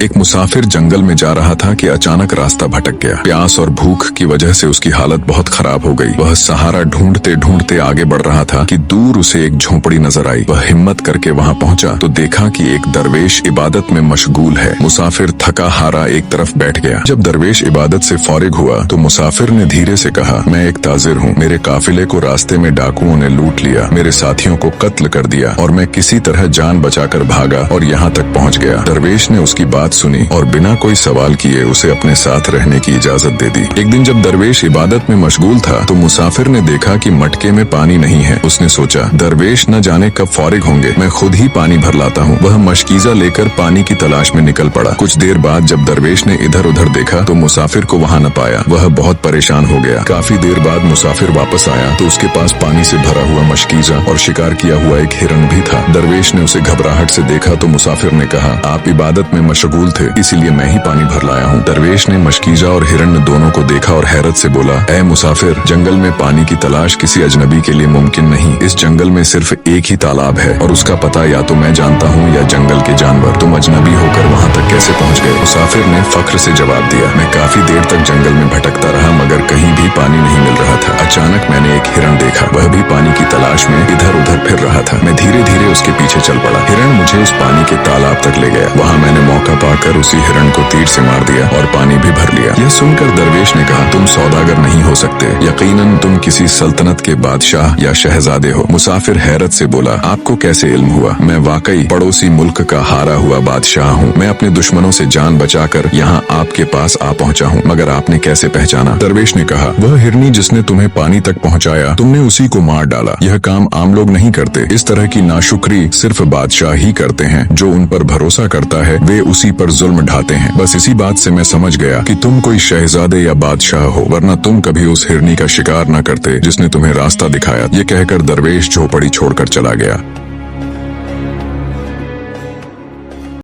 एक मुसाफिर जंगल में जा रहा था कि अचानक रास्ता भटक गया। प्यास और भूख की वजह से उसकी हालत बहुत खराब हो गई। वह सहारा ढूंढते ढूंढते आगे बढ़ रहा था कि दूर उसे एक झोंपड़ी नजर आई। वह हिम्मत करके वहां पहुंचा तो देखा कि एक दरवेश इबादत में मशगूल है। मुसाफिर थका हारा एक तरफ बैठ गया। जब दरवेश इबादत से फारिग हुआ तो मुसाफिर ने धीरे से कहा, मैं एक ताजिर हूँ। मेरे काफिले को रास्ते में डाकुओं ने लूट लिया, मेरे साथियों को कत्ल कर दिया और मैं किसी तरह जान बचाकर भागा और यहाँ तक पहुँच गया। दरवेश ने उसकी बात सुनी और बिना कोई सवाल किए उसे अपने साथ रहने की इजाजत दे दी। एक दिन जब दरवेश इबादत में मशगूल था तो मुसाफिर ने देखा कि मटके में पानी नहीं है। उसने सोचा, दरवेश न जाने कब फारिग होंगे, मैं खुद ही पानी भर लाता हूँ। वह मशकीजा लेकर पानी की तलाश में निकल पड़ा। कुछ देर बाद जब दरवेश ने इधर उधर देखा तो मुसाफिर को वहाँ न पाया। वह बहुत परेशान हो गया। काफी देर बाद मुसाफिर वापस आया तो उसके पास पानी से भरा हुआ मशकीजा और शिकार किया हुआ एक हिरण भी था। दरवेश ने उसे घबराहट से देखा तो मुसाफिर ने कहा, आप इबादत में मशगूल थे, इसीलिए मैं ही पानी भर लाया हूँ। दरवेश ने मशकीजा और हिरण दोनों को देखा और हैरत से बोला, ऐ मुसाफिर, जंगल में पानी की तलाश किसी अजनबी के लिए मुमकिन नहीं। इस जंगल में सिर्फ एक ही तालाब है और उसका पता या तो मैं जानता हूँ या जंगल के जानवर। तुम अजनबी होकर वहाँ तक कैसे पहुँच गए? मुसाफिर ने फख्र से जवाब दिया, मैं काफी देर तक जंगल में भटकता रहा मगर कहीं भी पानी नहीं मिल रहा था। अचानक मैंने एक हिरण देखा, वह भी पानी की तलाश में इधर उधर फिर रहा था। मैं धीरे धीरे उसके पीछे चल पड़ा। हिरण मुझे उस पानी के तालाब तक ले गया। वहाँ मैंने मौका पाकर उसी हिरण को तीर से मार दिया और पानी भी भर लिया। यह सुनकर दरवेश ने कहा, तुम सौदागर नहीं हो सकते, यकीनन तुम किसी सल्तनत के बादशाह या शहजादे हो। मुसाफिर हैरत से बोला, आपको कैसे इल्म हुआ? मैं वाकई पड़ोसी मुल्क का हारा हुआ बादशाह हूँ। मैं अपने दुश्मनों से जान बचाकर यहाँ आपके पास आ पहुँचा हूँ, मगर आपने कैसे पहचाना? दरवेश ने कहा, वह हिरनी जिसने तुम्हें पानी तक पहुँचाया, तुमने उसी को मार डाला। यह काम आम लोग नहीं करते। इस तरह की नाशुक्री सिर्फ बादशाह ही करते हैं। जो उन पर भरोसा करता है वे उसी पर जुल्म ढाते हैं। बस इसी बात से मैं समझ गया कि तुम कोई शहजादे या बादशाह हो, वरना तुम कभी उस हिरनी का शिकार न करते जिसने तुम्हें रास्ता दिखाया। ये कहकर दरवेश झोपड़ी छोड़कर चला गया।